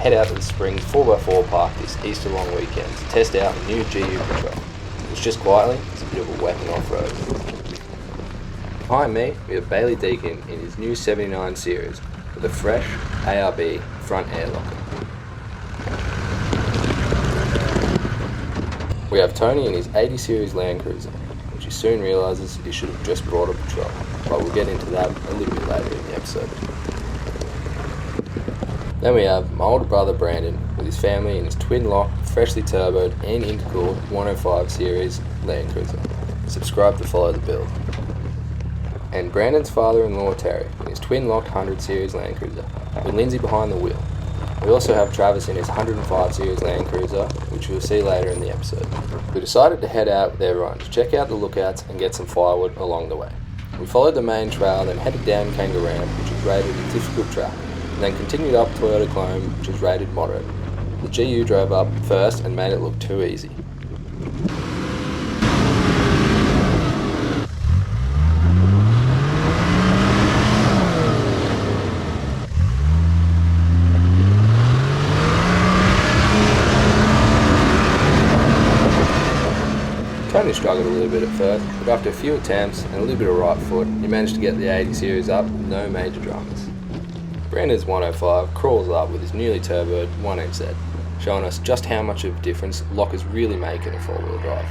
head out to the Springs 4x4 park this Easter long weekend to test out the new GU Patrol, which just quietly is a bit of a weapon off-road. Behind me, we have Bailey Deacon in his new 79 series with a fresh ARB front air locker. We have Tony in his 80 series Land Cruiser, which he soon realises he should have just brought a Patrol, but we'll get into that a little bit later in the episode. Then we have my older brother Brandon with his family in his twin-lock, freshly turboed and intercooled 105 series Land Cruiser. Subscribe to follow the build. And Brandon's father-in-law Terry in his twin-locked 100 series Land Cruiser, with Lindsay behind the wheel. We also have Travis in his 105 series Land Cruiser, which you'll see later in the episode. We decided to head out with everyone to check out the lookouts and get some firewood along the way. We followed the main trail, then headed down Kangaroo Ramp, which was rated a difficult track, and then continued up Toyota Clone, which was rated moderate. The GU drove up first and made it look too easy. Tony struggled a little bit at first, but after a few attempts and a little bit of right foot, he managed to get the 80 series up with no major dramas. Brandon's 105 crawls up with his newly turboed 1XZ, showing us just how much of a difference lockers really make in a four-wheel drive.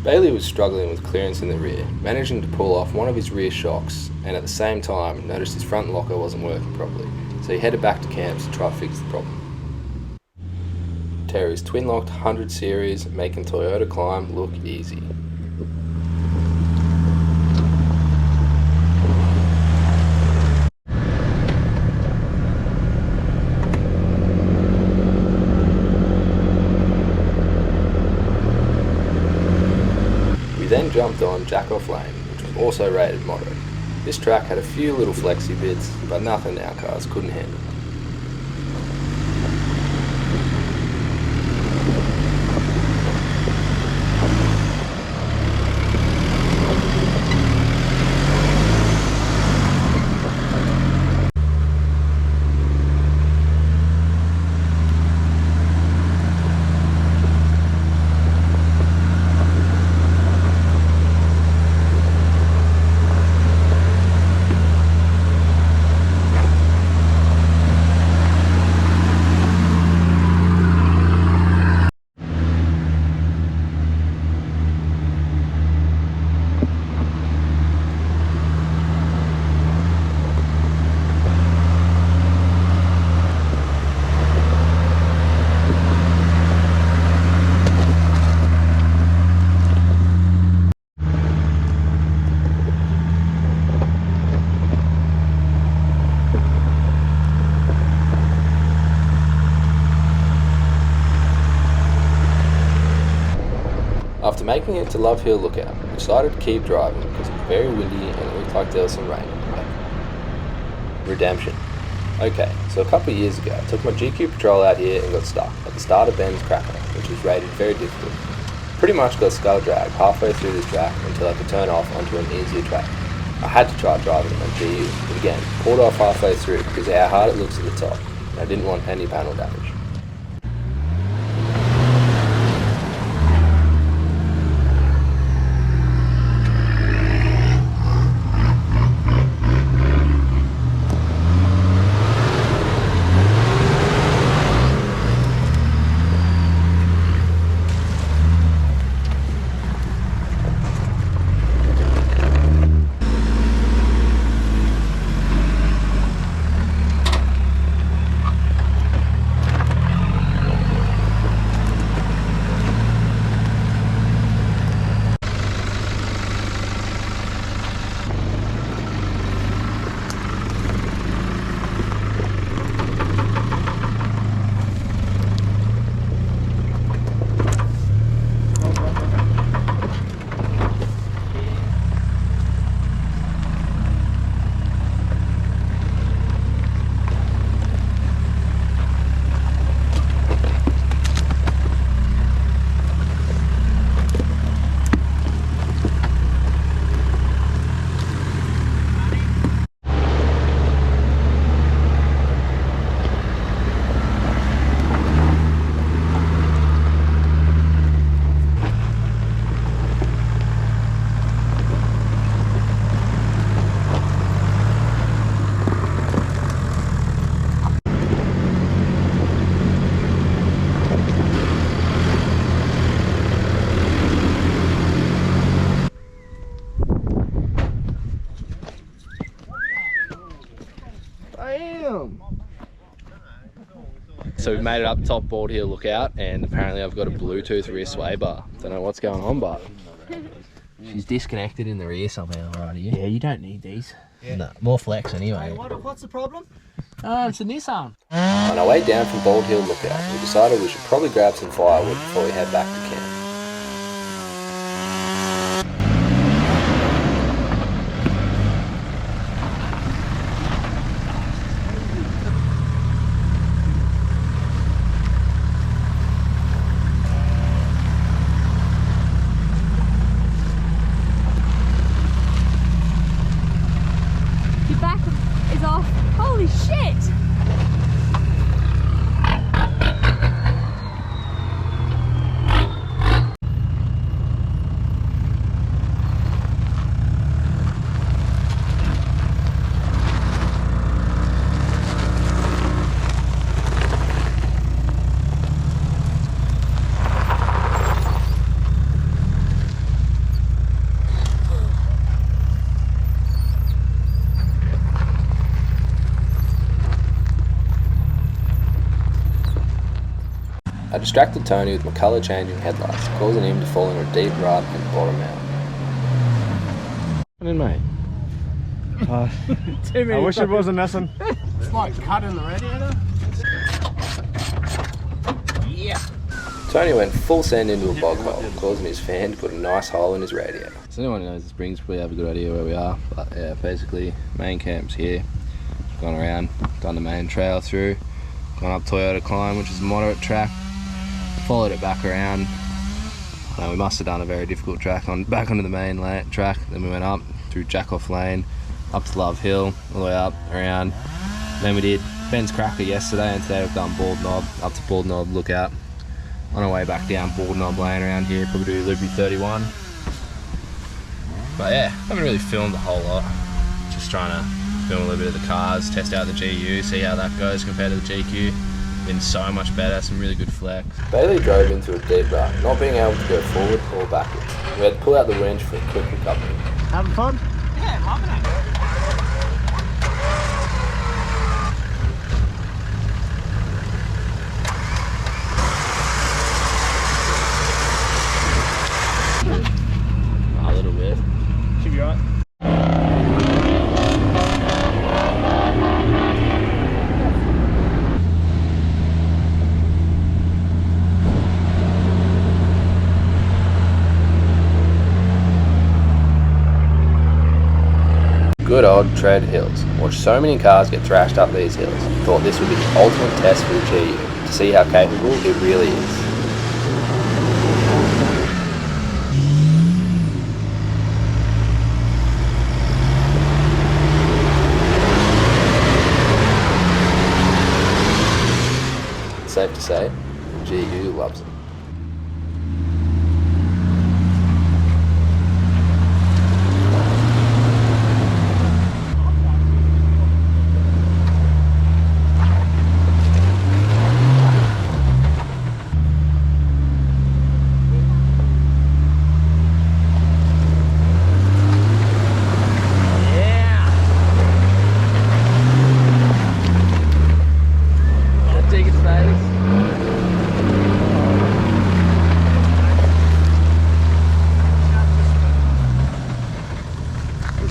Bailey was struggling with clearance in the rear, managing to pull off one of his rear shocks, and at the same time noticed his front locker wasn't working properly, so he headed back to camps to try to fix the problem. Terry's twin-locked 100 series making Toyota climb look easy. We then jumped on Jackoff Lane, which was also rated moderate. This track had a few little flexy bits, but nothing our cars couldn't handle. After making it to Love Hill Lookout, we decided to keep driving because it was very windy and it looked like there was some rain on the way. Redemption. Okay, so a couple of years ago, I took my GQ Patrol out here and got stuck at the start of Ben's Cracker, which was rated very difficult. Pretty much got skull dragged halfway through this track until I could turn off onto an easier track. I had to try driving it on GU, but again, pulled off halfway through because of how hard it looks at the top, and I didn't want any panel damage. Damn! So we've made it up top Bald Hill Lookout, and apparently I've got a Bluetooth rear sway bar. Don't know what's going on, but she's disconnected in the rear somehow right here. Yeah, you don't need these. Yeah. No, more flex anyway. What's the problem? It's a Nissan. On our way down from Bald Hill Lookout, we decided we should probably grab some firewood before we head back to camp. Your back is off. Holy shit! I distracted Tony with my colour changing headlights, causing him to fall in a deep rut and bottom out. What in, mate? I wish it wasn't missing. It's like cut in the radiator. Yeah. Tony went full send into a bog hole, causing his fan to put a nice hole in his radiator. So anyone who knows the springs probably have a good idea where we are, but yeah, basically main camp's here. Gone around, done the main trail through, gone up Toyota Climb, which is a moderate track, followed it back around. We must have done a very difficult track back onto the main track. Then we went up through Jackoff Lane, up to Love Hill, all the way up, around. Then we did Ben's Cracker yesterday, and today we've done Bald Knob, up to Bald Knob Lookout. On our way back down Bald Knob Lane around here, probably do Loopy 31. But yeah, haven't really filmed a whole lot. Just trying to film a little bit of the cars, test out the GU, see how that goes compared to the GQ. Been so much better, some really good flex. Bailey drove into a deep rut, not being able to go forward or backwards. We had to pull out the winch for a quick recovery. Having fun? Yeah, loving it. A little bit. Should be right. Good old Tread Hills. Watched so many cars get thrashed up these hills. Thought this would be the ultimate test for the GU, to see how capable it really is. It's safe to say, GU loves it.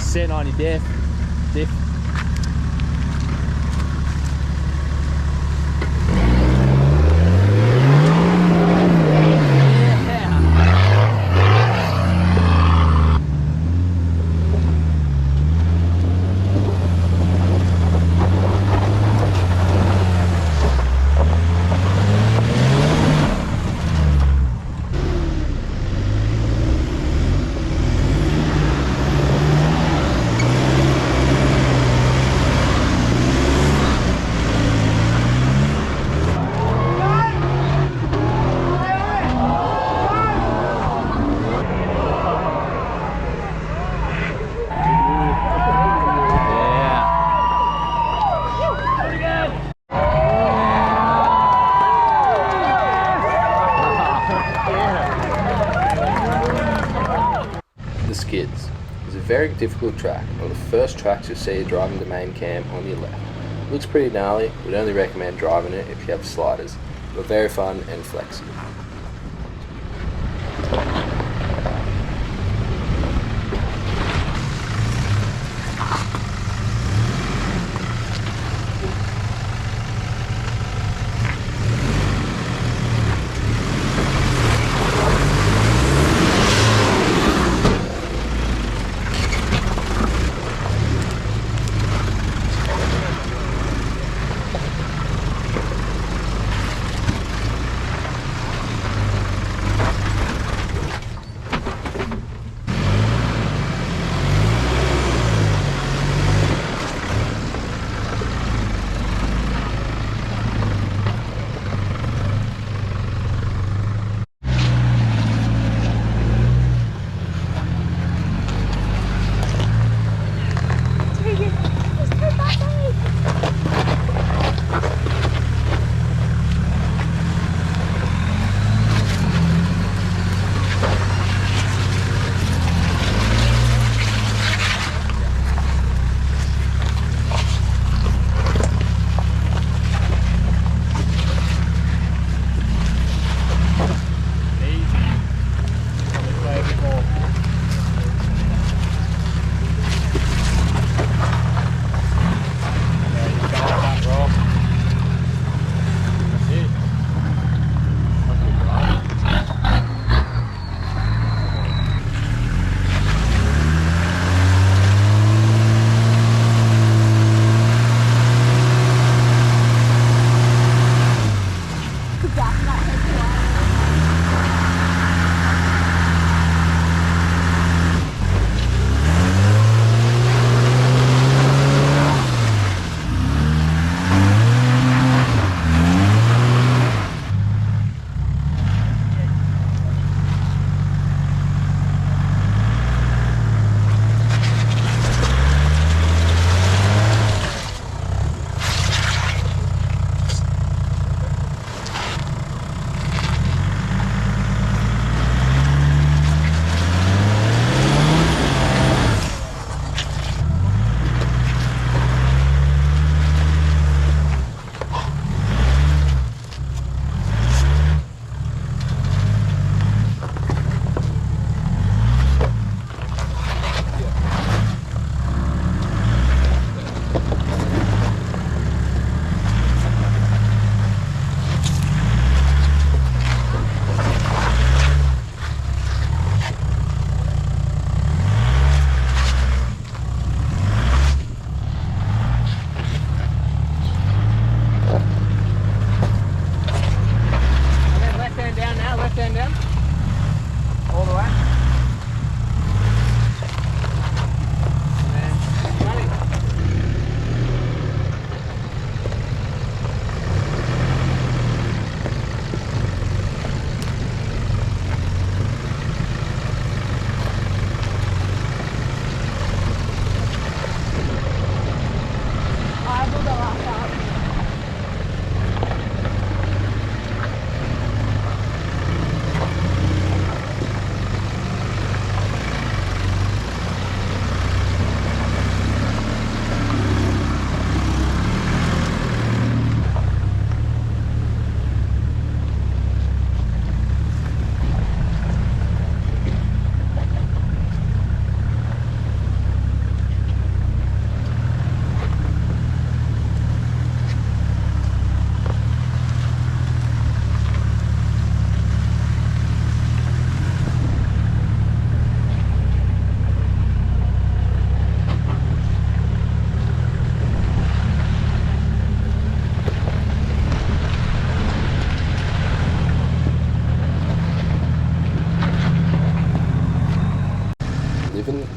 Sitting on your diff. The Skids is a very difficult track, one of the first tracks you'll see driving the main cam on your left. Looks pretty gnarly, we'd only recommend driving it if you have sliders, but very fun and flexible.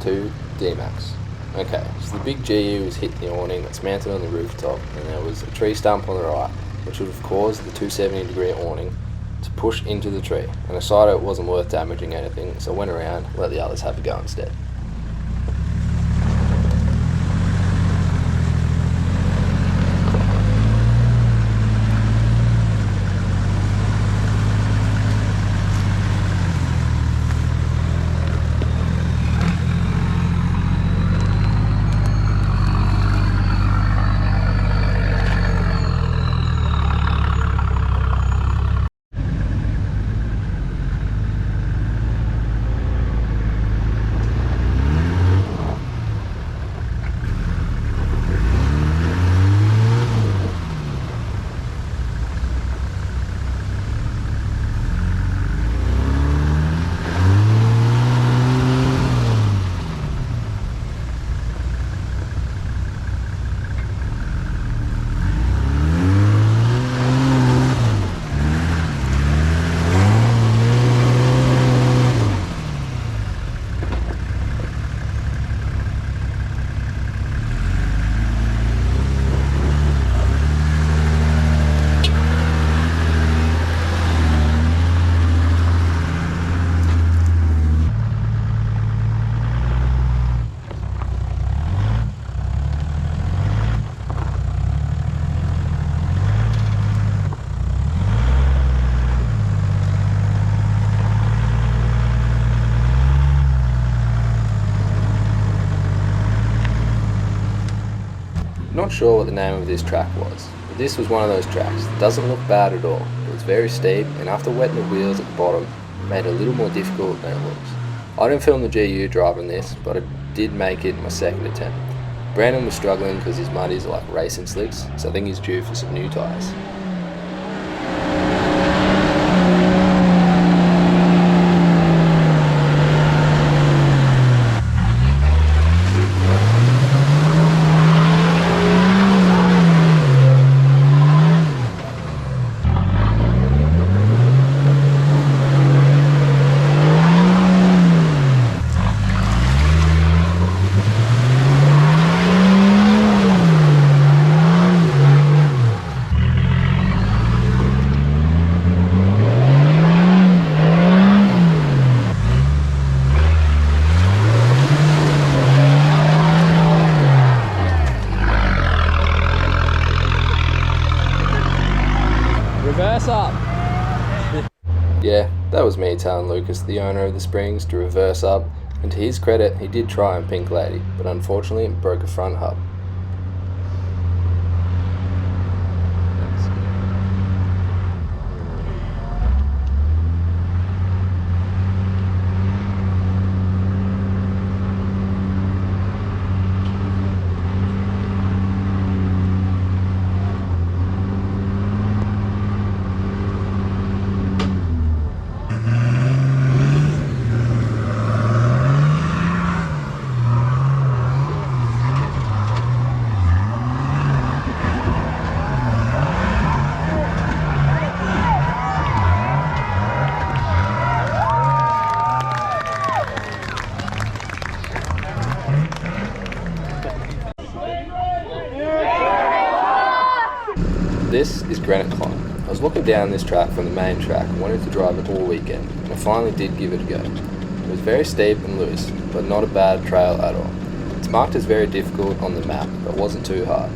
to D-Max. Okay, so the big GU was hitting the awning that's mounted on the rooftop, and there was a tree stump on the right, which would have caused the 270-degree awning to push into the tree, and I decided it wasn't worth damaging anything, so I went around and let the others have a go instead. not sure what the name of this track was, but this was one of those tracks. It doesn't look bad at all, but it's very steep, and after wetting the wheels at the bottom, it made it a little more difficult than it looks. I didn't film the GU driving this, but I did make it my second attempt. Brandon was struggling because his muddies are like racing slicks, so I think he's due for some new tyres. Reverse up. Yeah, that was me telling Lucas, the owner of the Springs, to reverse up, and to his credit, he did try on Pink Lady, but unfortunately it broke a front hub. This is Granite Climb. I was looking down this track from the main track and wanted to drive it all weekend, and I finally did give it a go. It was very steep and loose, but not a bad trail at all. It's marked as very difficult on the map, but wasn't too hard.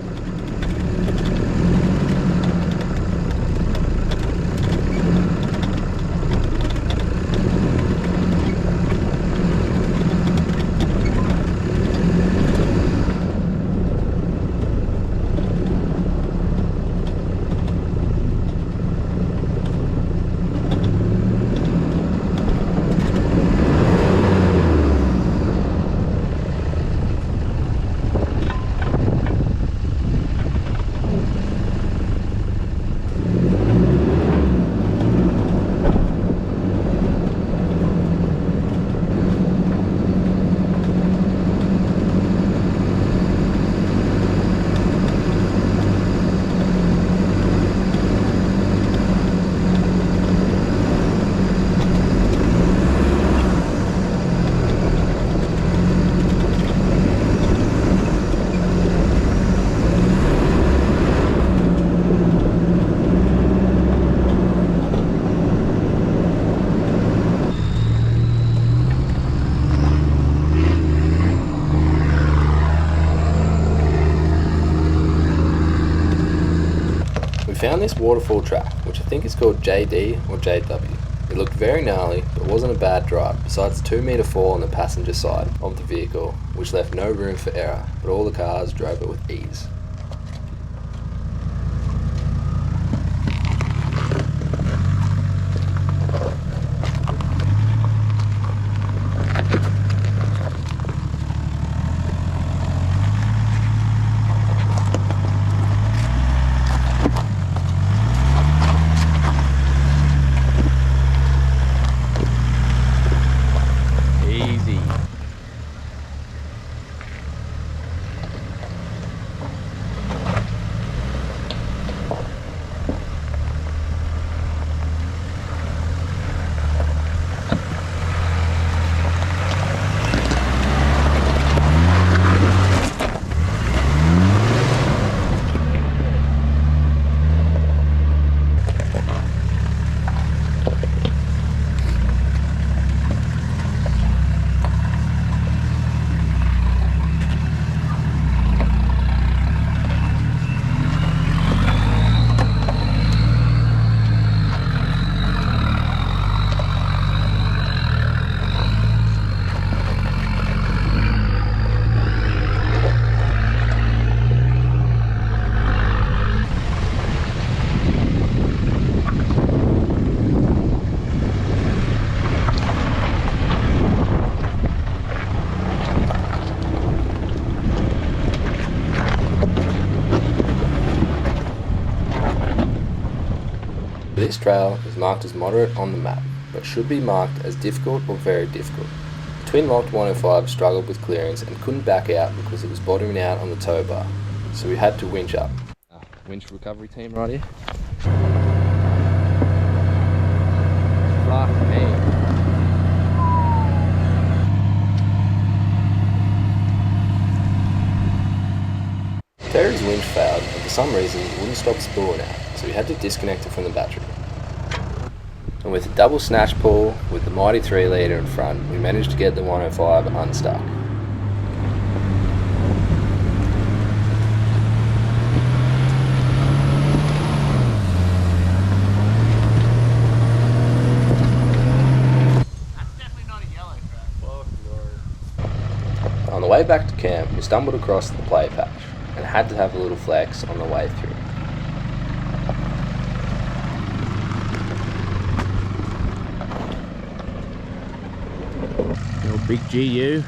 We found this waterfall track, which I think is called JD or JW. It looked very gnarly, but wasn't a bad drive, besides the 2 metre fall on the passenger side of the vehicle, which left no room for error, but all the cars drove it with ease. This trail is marked as moderate on the map, but should be marked as difficult or very difficult. Twin locked 105 struggled with clearance and couldn't back out because it was bottoming out on the tow bar, so we had to winch up. Winch recovery team right here. Fuck me. Terry's winch failed and for some reason it wouldn't stop spooling out, so we had to disconnect it from the battery. And with a double snatch pull with the mighty 3 litre in front, we managed to get the 105 unstuck. On the way back to camp, we stumbled across the play patch and had to have a little flex on the way through. Little big GU.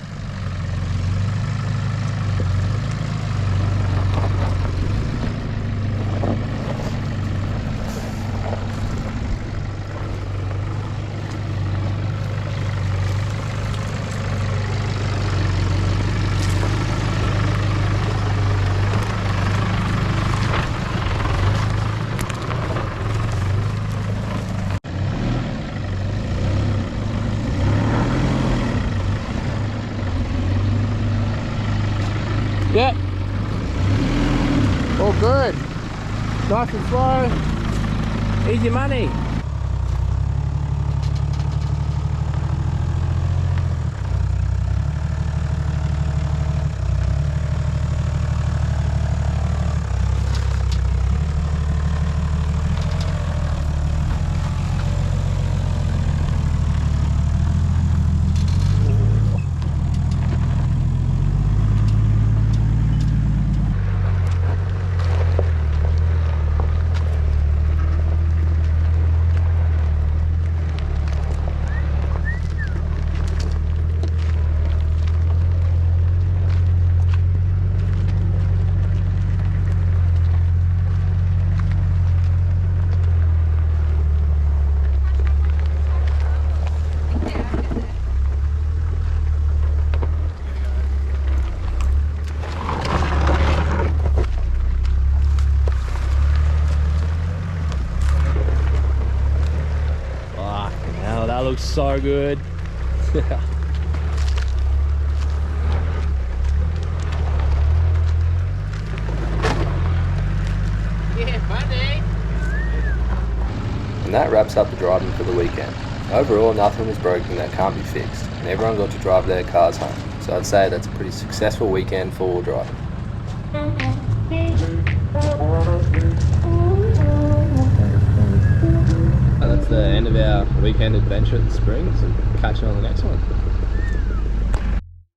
Yeah. All good. Nice and slow. Easy money. That looks so good. Yeah, buddy. And that wraps up the driving for the weekend. Overall, nothing was broken that can't be fixed, and everyone got to drive their cars home. So I'd say that's a pretty successful weekend for all driving. That's the end of our weekend adventure at the Springs, and catch you on the next one.